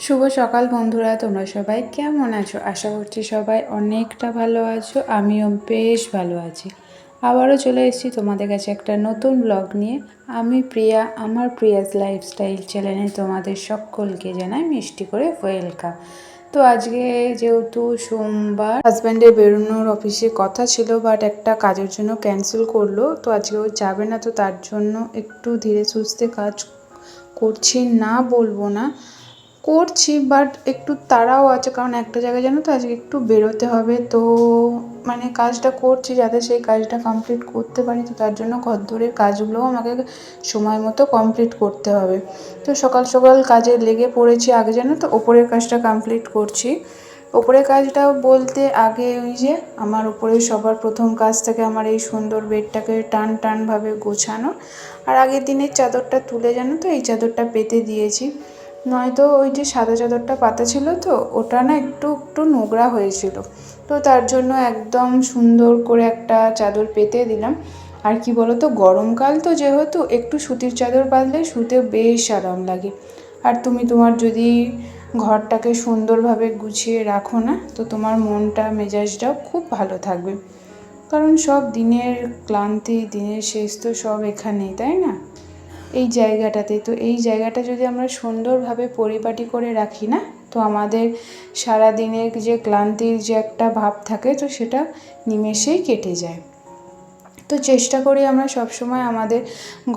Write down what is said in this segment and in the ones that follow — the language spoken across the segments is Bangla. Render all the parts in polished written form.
শুভ সকাল বন্ধুরা, তোমরা সবাই কেমন আছো? আশা করছি সবাই অনেকটা ভালো আছো। আমিও বেশ ভালো আছি। আবারও চলে এসেছি তোমাদের কাছে একটা নতুন ব্লগ নিয়ে। আমি প্রিয়া, আমার প্রিয়াস লাইফস্টাইল চ্যানেলে তোমাদের সকলকে জানাই মিষ্টি করে ওয়েলকাম। তো আজকে যেহেতু সোমবার, হাজব্যান্ডের বেরোনোর অফিসে কথা ছিল, বাট একটা কাজের জন্য ক্যান্সেল করলো। তো আজকে ও যাবে না, তো তার জন্য একটু ধীরে সুস্থে কাজ করছি, না বলবো না করছি, বাট একটু তাড়াও আছে, কারণ একটা জায়গায় জানো তো আজকে একটু বেরোতে হবে। তো মানে কাজটা করছি যাতে সেই কাজটা কমপ্লিট করতে পারি। তো তার জন্য ঘরদোরের কাজগুলোও আমাকে সময় মতো কমপ্লিট করতে হবে। তো সকাল সকাল কাজে লেগে পড়েছি। আগে জানো তো ওপরের কাজটা কমপ্লিট করছি। ওপরের কাজটা বলতে আগে ওই যে আমার উপরে সবার প্রথম কাজ থেকে আমার এই সুন্দর বেডটাকে টানভাবে গোছানো। আর আগের দিনের চাদরটা তুলে জানো তো এই চাদরটা পেতে দিয়েছি, নয়তো ওই যে সাদা চাদরটা পাতা ছিল তো ওটা না একটু একটু নোংরা হয়েছিল। তো তার জন্য একদম সুন্দর করে একটা চাদর পেতে দিলাম। আর কি বলো তো, গরমকাল তো যেহেতু একটু সুতির চাদর পাতলে শুতে বেশ আরাম লাগে। আর তুমি তোমার যদি ঘরটাকে সুন্দরভাবে গুছিয়ে রাখো না, তো তোমার মনটা মেজাজটাও খুব ভালো থাকবে। কারণ সব দিনের ক্লান্তি, দিনের শেষ তো সব এখানেই, তাই না? এই জায়গাটাতে। তো এই জায়গাটা যদি আমরা সুন্দরভাবে পরিপাটি করে রাখি না, তো আমাদের সারাদিনের যে ক্লান্তির যে একটা ভাব থাকে, তো সেটা নিমেষেই কেটে যায়। তো চেষ্টা করি আমরা সবসময় আমাদের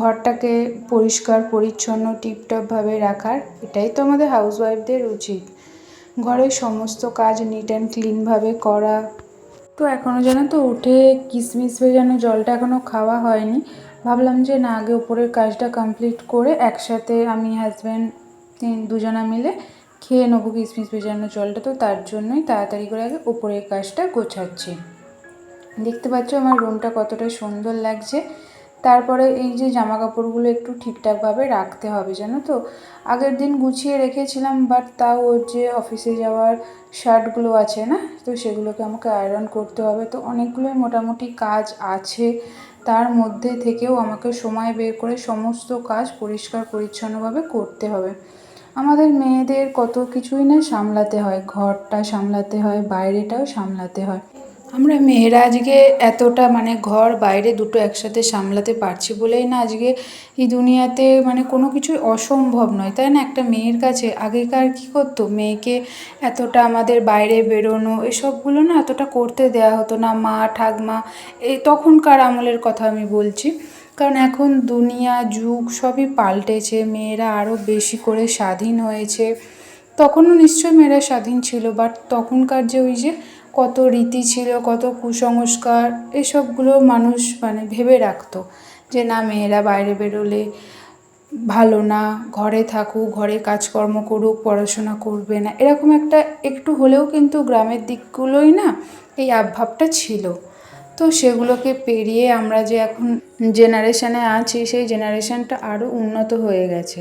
ঘরটাকে পরিষ্কার পরিচ্ছন্ন টিপটপভাবে রাখার। এটাই তো আমাদের হাউসওয়াইফদের উচিত, ঘরের সমস্ত কাজ নিট অ্যান্ড ক্লিনভাবে করা। তো এখনও জানো তো উঠে কিশমিশ ভেজানো জলটা এখনও খাওয়া হয়নি। ভাবলাম যে না, আগে উপরের কাজটা কমপ্লিট করে একসাথে আমি হাজব্যান্ড দুজনা মিলে খেয়ে নেবো কিশমিশ ভেজানো জলটা। তো তার জন্যই তাড়াতাড়ি করে আগে উপরের কাজটা গোছাচ্ছি। দেখতে পাচ্ছ আমার রুমটা কতটা সুন্দর লাগছে। তারপরে এই যে জামা কাপড়গুলো একটু ঠিকঠাকভাবে রাখতে হবে জানো তো। আগের দিন গুছিয়ে রেখেছিলাম, বাট তাও ওর যে অফিসে যাওয়ার শার্টগুলো আছে না, তো সেগুলোকে আমাকে আয়রন করতে হবে। তো অনেকগুলোই মোটামুটি কাজ আছে, তার মধ্যে থেকেও আমাকে সময় বের করে সমস্ত কাজ পরিষ্কার পরিচ্ছন্নভাবে করতে হবে। আমাদের মেয়েদের কত কিছুই না সামলাতে হয়, ঘরটা সামলাতে হয়, বাইরেটাও সামলাতে হয়। আমরা মেয়েরা আজকে এতটা মানে ঘর বাইরে দুটো একসাথে সামলাতে পারছি বলেই না আজকে এই দুনিয়াতে মানে কোনো কিছুই অসম্ভব নয়, তাই না? একটা মেয়ের কাছে আগেকার কী করতো, মেয়েকে এতটা আমাদের বাইরে বেরোনো এসবগুলো না এতটা করতে দেওয়া হতো না। মা ঠাকমা এই তখনকার আমলের কথা আমি বলছি, কারণ এখন দুনিয়া যুগ সবই পাল্টেছে, মেয়েরা আরও বেশি করে স্বাধীন হয়েছে। তখনও নিশ্চয়ই মেয়েরা স্বাধীন ছিল, বাট তখনকার যে ওই যে কত রীতি ছিল, কত কুসংস্কার, এসবগুলো মানুষ মানে ভেবে রাখতো যে না, মেয়েরা বাইরে বেরোলে ভালো না, ঘরে থাকুক, ঘরে কাজকর্ম করুক, পড়াশোনা করবে না, এরকম একটা একটু হলেও কিন্তু গ্রামের দিকগুলোই না এই আবভাবটা ছিল। তো সেগুলোকে পেরিয়ে আমরা যে এখন জেনারেশানে আছি, সেই জেনারেশানটা আরও উন্নত হয়ে গেছে।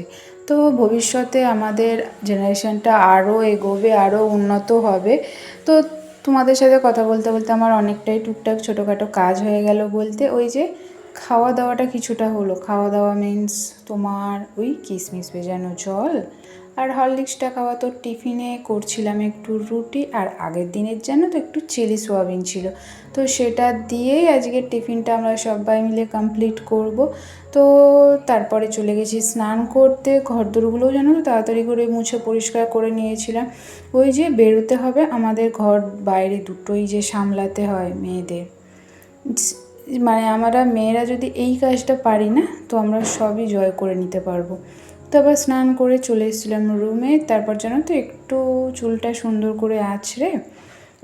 তো ভবিষ্যতে আমাদের জেনারেশানটা আরও এগোবে, আরও উন্নত হবে। তো তোমাদের সাথে কথা বলতে বলতে আমার অনেকটাই টুকটাক ছোটোখাটো কাজ হয়ে গেল বলতে, ওই যে খাওয়া দাওয়াটা কিছুটা হলো। খাওয়া দাওয়া মিন্স তোমার ওই কিশমিশ ভেজানো জল আর হরলিক্সটা খাওয়া। তো টিফিনে করছিলাম একটু রুটি, আর আগের দিনের জানো তো একটু চিলি সোয়াবিন ছিল, তো সেটা দিয়েই আজকের টিফিনটা আমরা সবাই মিলে কমপ্লিট করব। তো তারপরে চলে গেছি স্নান করতে। ঘরদোরগুলোও জানো তো তাড়াতাড়ি করে মুছে পরিষ্কার করে নিয়েছিলাম। ওই যে বেরোতে হবে আমাদের, ঘর বাইরে দুটোই যে সামলাতে হয় মেয়েদের। মানে আমরা মেয়েরা যদি এই কাজটা পারি না, তো আমরা সবই জয় করে নিতে পারবো। তো আবার স্নান করে চলে এসেছিলাম রুমে। তারপর জানো তো একটু চুলটা সুন্দর করে আঁচড়ে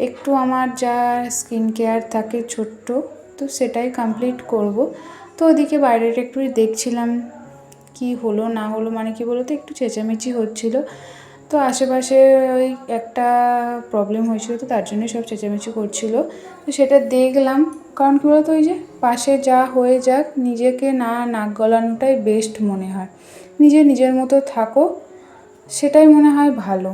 একটু আমার যা স্কিন কেয়ার থাকে ছোট্ট, তো সেটাই কমপ্লিট করব। তো ওদিকে বাইরেটা একটু দেখছিলাম কি হলো না হলো, মানে কি বলো তো একটু চেঁচামেচি হচ্ছিল। তো আশেপাশে ওই একটা প্রবলেম হয়েছিল, তো তার জন্য সব চেঁচামেচি করছিল। তো সেটা দেখলাম, কারণ কী বলতো ওই যে পাশে যা হয়ে যাক, নিজেকে না নাক গলানোটাই বেস্ট মনে হয়। নিজের মতো থাকো, সেটাই মনে হয় ভালো।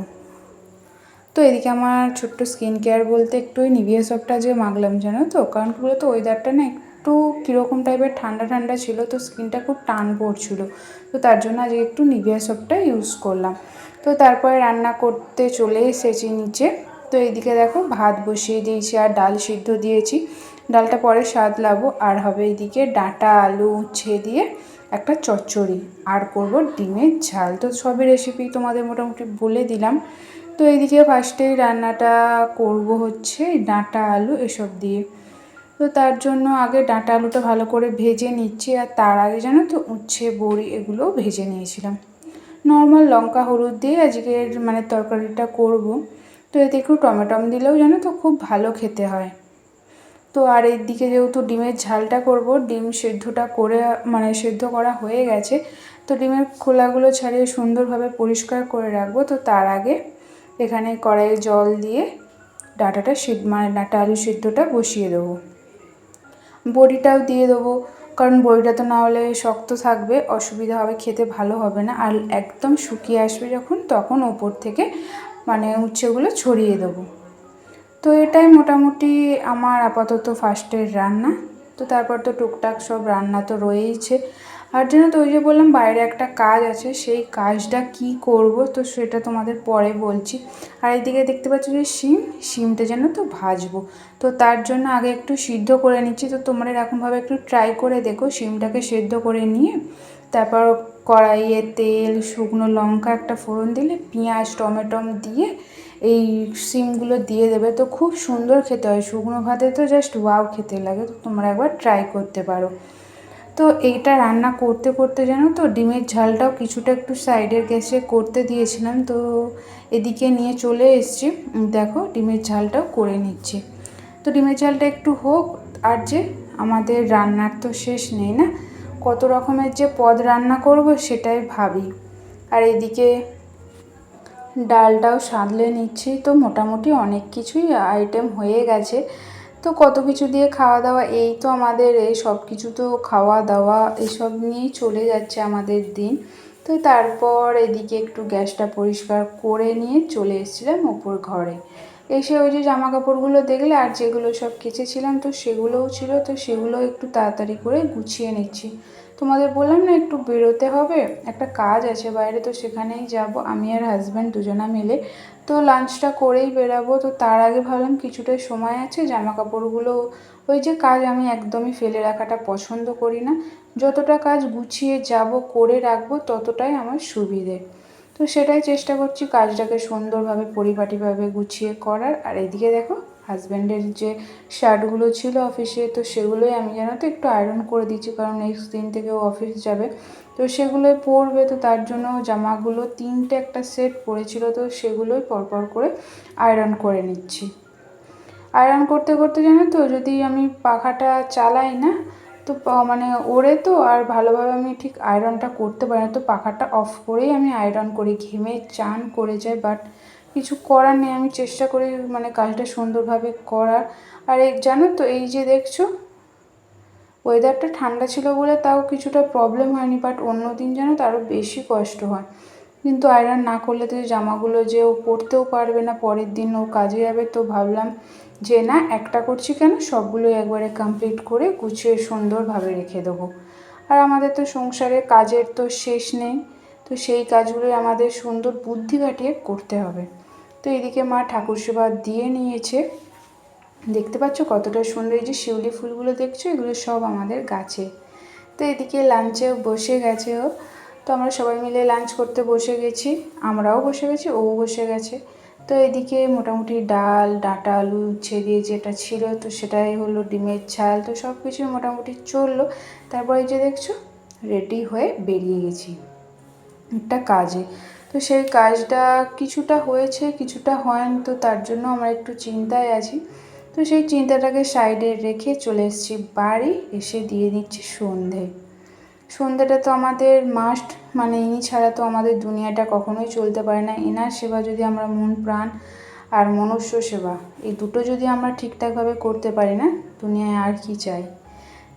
তো এদিকে আমার ছোট্ট স্কিন কেয়ার বলতে একটু ওই নিভিয়া সফটটা যে মাখলাম জানো তো, কারণ কী বলতো ওয়েদারটা না একটু কীরকম টাইপের ঠান্ডা ঠান্ডা ছিল, তো স্কিনটা খুব টান পড়ছিল। তো তার জন্য আজকে একটু নিভিয়া সফটটা ইউজ করলাম। তো তো তারপরে রান্না করতে চলে এসেছি নিচে। তো এইদিকে দেখো ভাত বসিয়ে দিয়েছি আর ডাল সিদ্ধ দিয়েছি, ডালটা পরে সাদলাবো। আর হবে এইদিকে ডাঁটা আলু উচ্ছে দিয়ে একটা চচ্চড়ি, আর করব ডিমের ঝাল। তো সবই রেসিপি তোমাদের মোটামুটি বলে দিলাম। তো এইদিকে ফার্স্টেই রান্নাটা করব হচ্ছে ডাঁটা আলু এসব দিয়ে। তো তার জন্য আগে ডাঁটা আলুটা ভালো করে ভেজে নিচ্ছি, আর তার আগে জানো তো উচ্ছে বড়ি এগুলোও ভেজে নিয়েছিলাম। নর্মাল লঙ্কা হলুদ দিয়ে আজকের মানে তরকারিটা করব। তো এতে একটু টমেটো দিলেও জানো তো খুব ভালো খেতে হয়। তো আর এদিকে যেহেতু ডিমের ঝালটা করব, ডিম সেদ্ধটা করে মানে সেদ্ধ করা হয়ে গেছে। তো ডিমের খোলাগুলো ছাড়িয়ে সুন্দরভাবে পরিষ্কার করে রাখবো। তো তার আগে এখানে কড়াইয়ে জল দিয়ে ডাঁটাটা মানে ডাঁটা আলু সিদ্ধটা বসিয়ে দেবো, বড়িটাও দিয়ে দেবো। কারণ বড়িটা তো না হলে শক্ত থাকবে, অসুবিধা হবে, খেতে ভালো হবে না। আর একদম শুকিয়ে আসবে যখন, তখন ওপর থেকে মানে উচ্ছেগুলো ছড়িয়ে দেবো। তো এটাই মোটামুটি আমার আপাতত ফার্স্টের রান্না। তো তারপর তো টুকটাক সব রান্না তো রয়েইছে। আর জন্য তো ওই যে বললাম বাইরে একটা কাজ আছে, সেই কাজটা কি করব তো সেটা তোমাদের পরে বলছি। আর এইদিকে দেখতে পাচ্ছ যে শিমটা যেন তো ভাজবো। তো তার জন্য আগে একটু সিদ্ধ করে নিচ্ছি। তো তোমরা এরকমভাবে একটু ট্রাই করে দেখো, শিমটাকে সেদ্ধ করে নিয়ে তারপর কড়াইয়ে তেল শুকনো লঙ্কা একটা ফোড়ন দিলে পেঁয়াজ টমেটো দিয়ে এই শিমগুলো দিয়ে দেবে। তো খুব সুন্দর খেতে হয়, শুকনো ভাতে তো জাস্ট ওয়াও খেতে লাগে। তো তোমরা একবার ট্রাই করতে পারো। তো এইটা রান্না করতে করতে জানো তো ডিমের ঝালটাও কিছুটা একটু সাইডের গ্যাসে করতে দিয়েছিলাম। তো এদিকে নিয়ে চলে এসেছি, দেখো ডিমের ঝালটাও করে নিচ্ছি। তো ডিমের ঝালটা একটু হোক। আর যে আমাদের রান্নার তো শেষ নেই না, কত রকমের যে পদ রান্না করব সেটাই ভাবি। আর এদিকে ডালটাও সাঁতলে নিচ্ছি। তো মোটামুটি অনেক কিছুই আইটেম হয়ে গেছে। তো কত কিছু দিয়ে খাওয়া দাওয়া, এই তো আমাদের এই সব কিছু তো খাওয়া দাওয়া এসব নিয়েই চলে যাচ্ছে আমাদের দিন। তো তারপর এদিকে একটু গ্যাসটা পরিষ্কার করে নিয়ে চলে এসেছিলাম ওপর ঘরে। এসে ওই যে জামা কাপড়গুলো দেখলে আর যেগুলো সব কেচেছিলাম তো সেগুলোও ছিল। তো সেগুলো একটু তাড়াতাড়ি করে গুছিয়ে নিচ্ছি। তোমাদের বললাম না একটু বেরোতে হবে, একটা কাজ আছে বাইরে, তো সেখানেই যাব আমি আর হাজব্যান্ড দুজনা মিলে। তো লাঞ্চটা করেই বেরাবো। তো তার আগে ভাবলাম কিছুটা সময় আছে, জামা কাপড়গুলো ওই যে কাজ আমি একদমই ফেলে রাখাটা পছন্দ করি না। যতটা কাজ গুছিয়ে যাব করে রাখবো ততটাই আমার সুবিধে। তো সেটাই চেষ্টা করছি কাজটাকে সুন্দরভাবে পরিপাটিভাবে গুছিয়ে করার। আর এদিকে দেখো হাজব্যান্ডের যে শার্টগুলো ছিল অফিসে, তো সেগুলোই আমি জানো তো একটু আয়রন করে দিচ্ছি, কারণ নেক্সট দিন থেকে ও অফিস যাবে। তো সেগুলোই পরবে। তো তার জন্য জামাগুলো তিনটে একটা সেট পরেছিল, তো সেগুলোই পরপর করে আয়রন করে নিচ্ছি। আয়রন করতে করতে জানো তো যদি আমি পাখাটা চালাই না তো মানে ওড়ে তো, আর ভালোভাবে আমি ঠিক আয়রনটা করতে পারি না। তো পাখাটা অফ করেই আমি আয়রন করি, ঘেমে চান করে যাই, বাট কিছু করার নেই, আমি চেষ্টা করি মানে কাজটা সুন্দরভাবে করার। আর এই জানো তো এই যে দেখছো ওয়েদারটা ঠান্ডা ছিল বলে তাও কিছুটা প্রবলেম হয়নি, বাট অন্য দিন জানো তো আরও বেশি কষ্ট হয়। কিন্তু আয়রন না করলে তো জামাগুলো যে ও পরতেও পারবে না, পরের দিন ও কাজে যাবে। তো ভাবলাম যে না একটা করছি কেন, সবগুলো একবারে কমপ্লিট করে গুছিয়ে সুন্দরভাবে রেখে দেবো। আর আমাদের তো সংসারে কাজের তো শেষ নেই, তো সেই কাজগুলোই আমাদের সুন্দর বুদ্ধি খাটিয়ে করতে হবে। তো এদিকে মা ঠাকুর সেবা দিয়ে নিয়েছে, দেখতে পাচ্ছ কতটা সুন্দর। এই যে শিউলি ফুলগুলো দেখছো এগুলো সব আমাদের গাছে। তো এদিকে লাঞ্চেও বসে গেছে ও। তো আমরা সবাই মিলে লাঞ্চ করতে বসে গেছি, আমরাও বসে গেছি, ও বসে গেছে। তো এদিকে মোটামুটি ডাল ডাঁটা আলু উচ্ছে দিয়ে যেটা ছিল তো সেটাই হলো ডিমের ঝাল। তো সব কিছুই মোটামুটি চললো। তারপরে এই যে দেখছো রেডি হয়ে বেরিয়ে গেছি একটা কাজে। তো সেই কাজটা কিছুটা হয়েছে কিছুটা হয়নি, তো তার জন্য আমরা একটু চিন্তায় আছি। তো সেই চিন্তাটাকে সাইডে রেখে চলে এসেছি বাড়ি, এসে দিয়ে দিচ্ছি সন্ধেটা তো আমাদের মাস্ট, মানে ইনি ছাড়া তো আমাদের দুনিয়াটা কখনোই চলতে পারে না। এনার সেবা যদি আমরা মন প্রাণ আর মনুষ্য সেবা এই দুটো যদি আমরা ঠিকঠাকভাবে করতে পারি না, দুনিয়ায় আর কি চাই।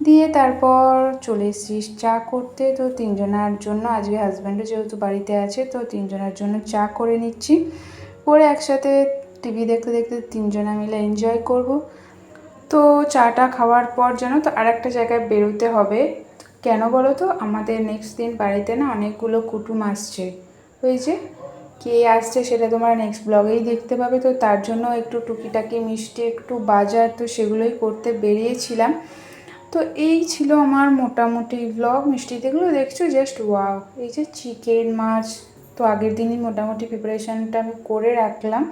দিয়ে তারপর চলে এসেছি চা করতে। তো তিনজনের জন্য আজকে হাজব্যান্ডও যেহেতু বাড়িতে আছে, তো তিনজনের জন্য চা করে নিচ্ছি, করে একসাথে টিভি দেখতে দেখতে তিনজনা মিলে এনজয় করব। তো চাটা খাওয়ার পর জানো তো আরেকটা জায়গায় বেরোতে হবে। কেন বলো তো, আমাদের নেক্সট দিন বাড়িতে না অনেকগুলো কুটুম আসছে। ওই যে কে আসছে সেটা তোমরা নেক্সট ব্লগেই দেখতে পাবে। তো তার জন্য একটু টুকিটাকি মিষ্টি, একটু বাজার, তো সেগুলোই করতে বেরিয়েছিলাম। তো এই ছিল আমার মোটামুটি ব্লগ। মিষ্টিতেগুলো দেখছো জাস্ট ওয়াও, এই যে চিকেন মাছ, তো আগের দিনই মোটামুটি প্রিপারেশানটা আমি করে রাখলাম।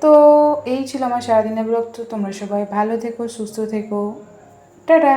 তো এই ছিল আমার সারাদিনের ব্লগ। তো তোমরা সবাই ভালো থেকো, সুস্থ থেকো, টাটা।